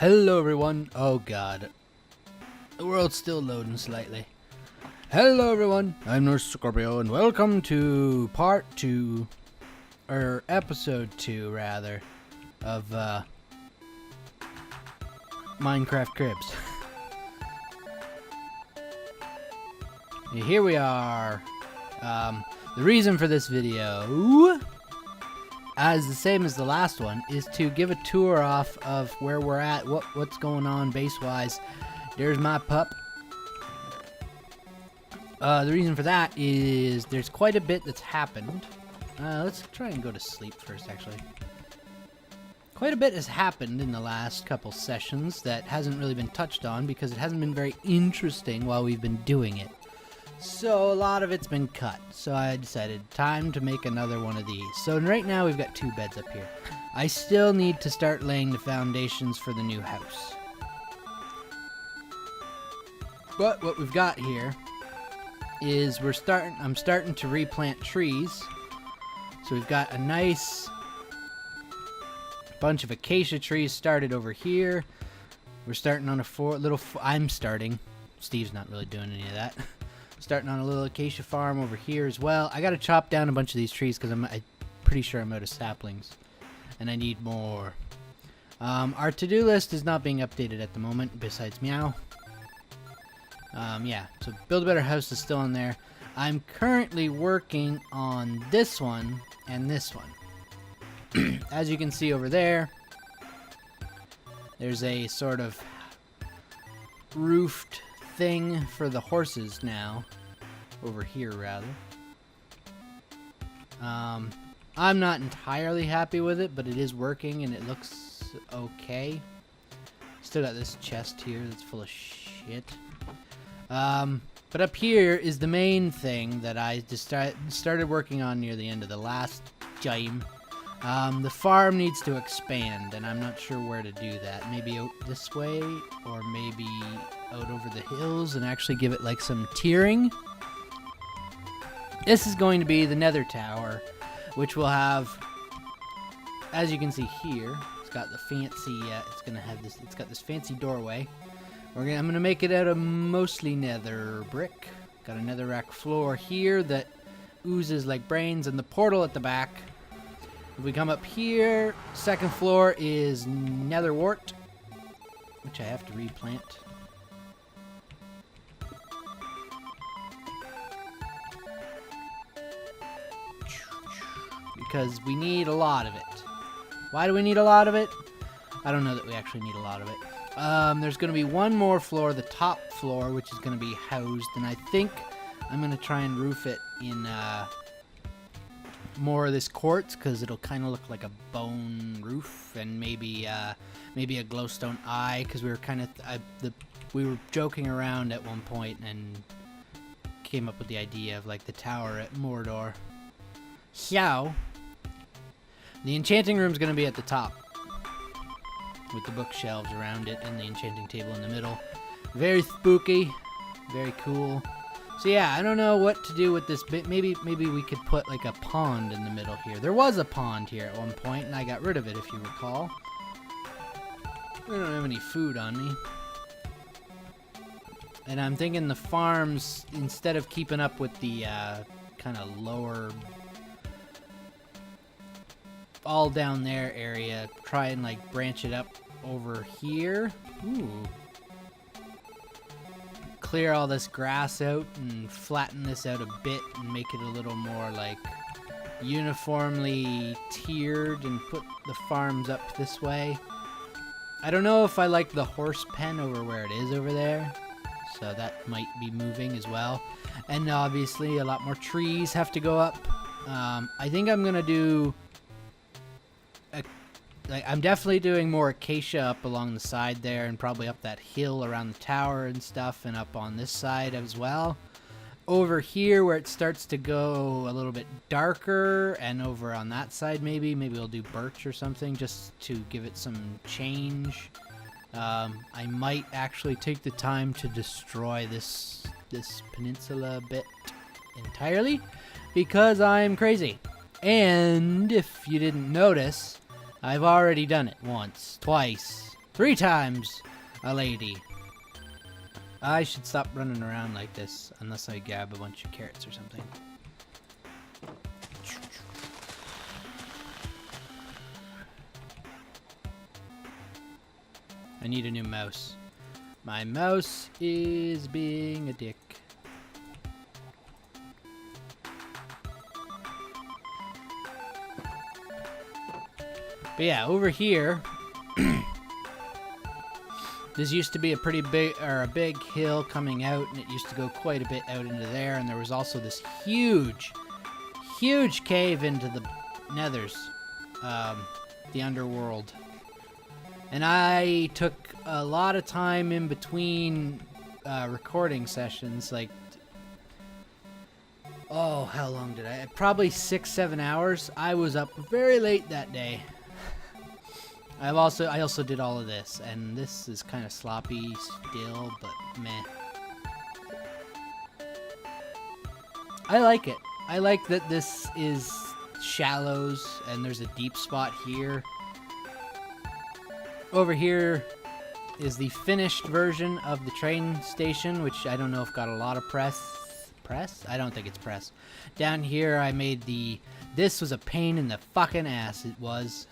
Hello everyone. Oh god. The world's still loading slightly. Hello everyone. I'm NorseScorpio and welcome to part 2, or episode 2 rather, of Minecraft Cribs. Here we are. The reason for this video, as the same as the last one, is to give a tour off of where we're at, what's going on base-wise. There's my pup. The reason for that is there's quite a bit that's happened. Let's try and go to sleep first, actually. Quite a bit has happened in the last couple sessions that hasn't really been touched on because it hasn't been very interesting while we've been doing it. So a lot of it's been cut. So I decided time to make another one of these. So right now we've got 2 beds up here. I still need to start laying the foundations for the new house. But what we've got here is I'm starting to replant trees. So we've got a nice bunch of acacia trees started over here. We're starting on I'm starting. Steve's not really doing any of that. Starting on a little acacia farm over here as well. I gotta chop down a bunch of these trees because I'm pretty sure I'm out of saplings. And I need more. Our to-do list is not being updated at the moment, besides meow. Yeah, so Build a Better House is still in there. I'm currently working on this one and this one. As you can see over there, there's a sort of roofed thing for the horses now. Over here, rather. I'm not entirely happy with it, but it is working and it looks okay. Still got this chest here that's full of shit. But up here is the main thing that I just started working on near the end of the last game. The farm needs to expand, and I'm not sure where to do that. Maybe out this way, or maybe out over the hills and actually give it like some tiering. This is going to be the Nether Tower, which will have, as you can see here, it's got the fancy, it's got this fancy doorway. I'm gonna make it out of mostly nether brick. Got a netherrack floor here that oozes like brains, and the portal at the back. If we come up here, second floor is nether wart, which I have to replant. Because we need a lot of it. Why do we need a lot of it? I don't know that we actually need a lot of it. There's going to be one more floor, the top floor, which is going to be housed, and I think I'm going to try and roof it in more of this quartz, because it'll kind of look like a bone roof, and maybe a glowstone eye, because we were kind of we were joking around at one point and came up with the idea of like the tower at Mordor. So the enchanting room is going to be at the top, with the bookshelves around it and the enchanting table in the middle. Very spooky, very cool. So yeah, I don't know what to do with this bit. Maybe we could put like a pond in the middle here. There was a pond here at one point, and I got rid of it, if you recall. I don't have any food on me. And I'm thinking the farms, instead of keeping up with the kind of lower, all down there area, try and like branch it up over here. Ooh. Clear all this grass out and flatten this out a bit and make it a little more like uniformly tiered and put the farms up this way. I don't know if I like the horse pen over where it is over there, so that might be moving as well. And obviously a lot more trees have to go up. I think I'm gonna do I'm definitely doing more acacia up along the side there, and probably up that hill around the tower and stuff, and up on this side as well. Over here where it starts to go a little bit darker, and over on that side maybe we'll do birch or something just to give it some change. I might actually take the time to destroy this peninsula a bit entirely, because I'm crazy. And if you didn't notice, I've already done it once, twice, 3 times a lady. I should stop running around like this unless I grab a bunch of carrots or something. I need a new mouse. My mouse is being a dick. But yeah, over here, this used to be a pretty big, or a big hill coming out, and it used to go quite a bit out into there, and there was also this huge cave into the nethers, the underworld. And I took a lot of time in between recording sessions, like, oh, how long did I? Probably 6-7 hours. I was up very late that day. I also did all of this, and this is kind of sloppy still, but meh. I like it. I like that this is shallows, and there's a deep spot here. Over here is the finished version of the train station, which I don't know if got a lot of press. Press? I don't think it's press. Down here I made the... This was a pain in the fucking ass, it was.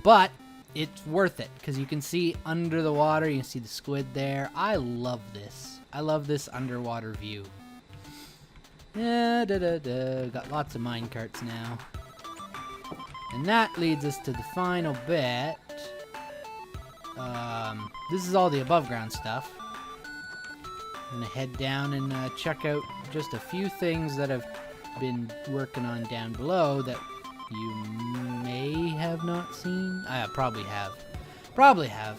But it's worth it, because you can see under the water, you can see the squid there. I love this. I love this underwater view. Got lots of minecarts now. And that leads us to the final bit. This is all the above ground stuff. I'm gonna head down and check out just a few things that I've been working on down below that you may have not seen. I probably have. Probably have.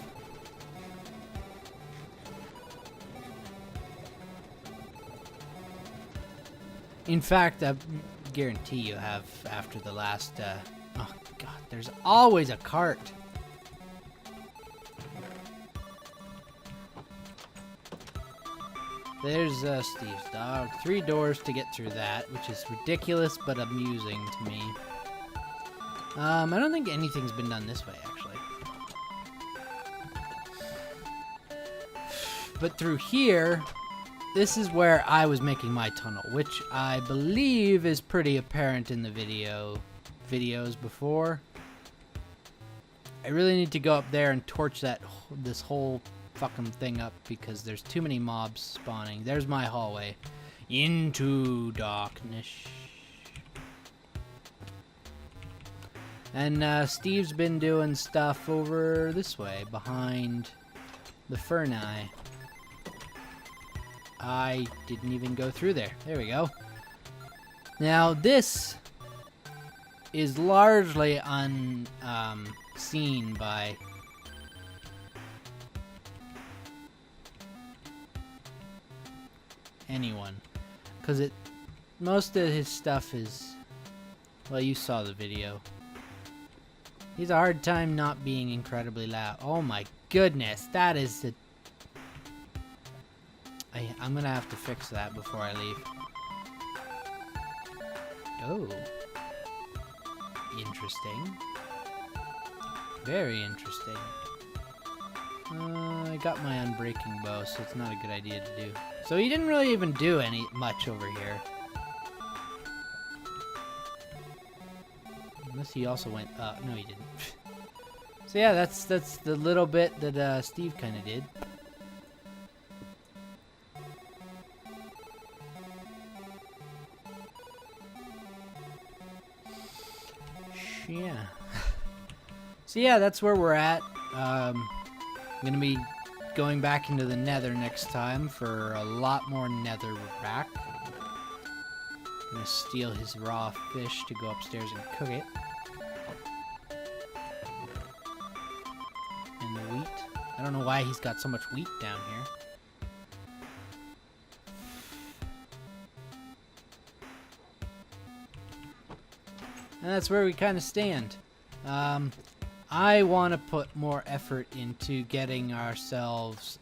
In fact, I guarantee you have after the last... oh, God, there's always a cart. There's Steve's dog. 3 doors to get through that, which is ridiculous but amusing to me. I don't think anything's been done this way, actually. But through here, this is where I was making my tunnel, which I believe is pretty apparent in the videos before. I really need to go up there and torch this whole fucking thing up because there's too many mobs spawning. There's my hallway into darkness. And Steve's been doing stuff over this way behind the Ferni. I didn't even go through there. There we go. Now this is largely unseen by anyone, because most of his stuff is, well, you saw the video. He's a hard time not being incredibly loud. Oh my goodness, that is the... I'm gonna have to fix that before I leave. Oh. Interesting. Very interesting. I got my unbreaking bow, so it's not a good idea to do. So he didn't really even do much over here. Unless he also went up. No, he didn't. So yeah, that's the little bit that Steve kind of did. Yeah. So yeah, that's where we're at. I'm gonna be going back into the nether next time for a lot more nether rack. I'm gonna steal his raw fish to go upstairs and cook it. And the wheat. I don't know why he's got so much wheat down here. And that's where we kind of stand. I want to put more effort into getting ourselves,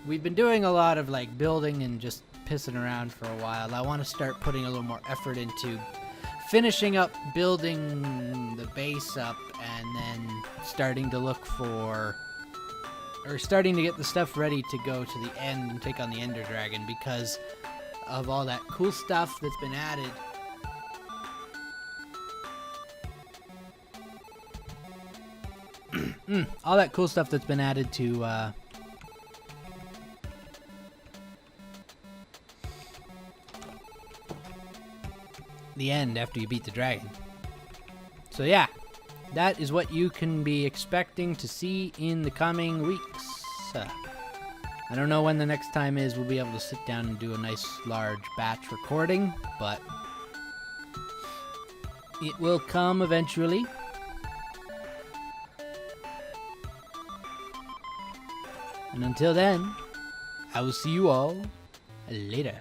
we've been doing a lot of like building and just pissing around for a while. I want to start putting a little more effort into finishing up building the base up and then starting to look for, or starting to get the stuff ready to go to the end and take on the Ender Dragon because of all that cool stuff that's been added. All that cool stuff that's been added to the end after you beat the dragon. So yeah, that is what you can be expecting to see in the coming weeks. I don't know when the next time is we'll be able to sit down and do a nice large batch recording, but it will come eventually. And until then, I will see you all later.